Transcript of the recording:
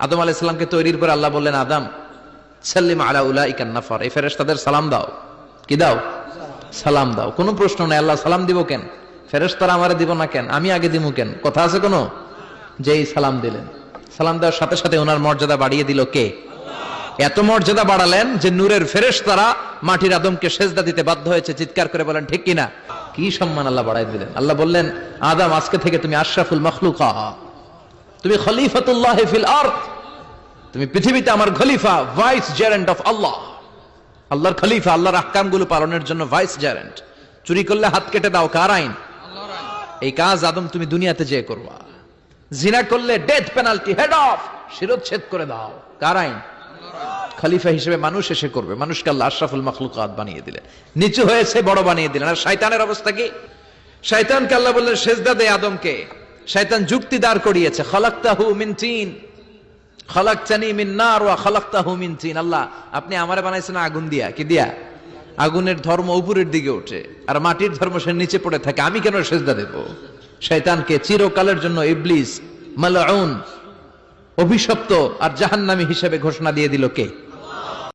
আদম আলাইহিস সালামকে তৈরির পর আল্লাহ বললেন, আদম সাল্লিম আলা উলাইকান নাফার, এই ফেরেশতাদের সালাম দাও। কি দাও? সালাম দাও। কোনো প্রশ্ন নাই, আল্লাহ সালাম দিব কেন? ফেরেশতারা আমারে দিব না কেন? আমি আগে দিমু কেন? কথা আছে কোনো? যেই সালাম দিলেন, সালাম দেওয়ার সাথে সাথে ওনার মর্যাদা বাড়িয়ে দিল কে? এত মর্যাদা বাড়ালেন যে নূরের ফেরেশতারা মাটির আদমকে সেজদা দিতে বাধ্য হয়েছে। চিৎকার করে বলেন ঠিক কিনা? কি সম্মান আল্লাহ বাড়াই দিলেন। আল্লাহ বললেন, আদম আজকে থেকে তুমি আশরাফুল মাখলুকা, তুমি খলিফাতুল্লাহ ফিল আরদ, তুমি পৃথিবীতে আমার খলিফা, ভাইস জেরেন্ট অফ আল্লাহ। আল্লাহর খলিফা, আল্লাহর আহকামগুলো পালনের জন্য ভাইস জেরেন্ট। চুরি করলে হাত কেটে দাও, কার আইন? এই কাজ আদম তুমি দুনিয়াতে যেয়ে করবা। জিনা করলে ডেথ পেনাল্টি, হেড অফ, শিরচ্ছেদ করে দাও, কার আইন? খলিফা হিসেবে মানুষ এসে করবে। মানুষকে আল্লাহ আশরাফুল মাখলুকাত বানিয়ে দিলেন, নিচু হয়েছে বড় বানিয়ে দিলেন। আর শয়তানের অবস্থা কি? শয়তানকে আল্লাহ বললেন সেজদা দে আদমকে। শয়তান যুক্তি দাঁড় করিয়েছে, খালাকতাহু মিন তিন খালাকতানি মিন নার ওয়া খালাকতাহু মিন তিন। আল্লাহ আপনি আমারে বানাইছেন আগুন দিয়া। কি দিয়া? আগুনের ধর্ম উপরের দিকে ওঠে আর মাটির ধর্ম সে নিচে পড়ে থাকে, আমি কেন সেজদা দেব? শয়তানকে চিরকালের জন্য ইবলিস মালউন, অভিশপ্ত আর জাহান্নামী হিসেবে ঘোষণা দিয়ে দিল কে?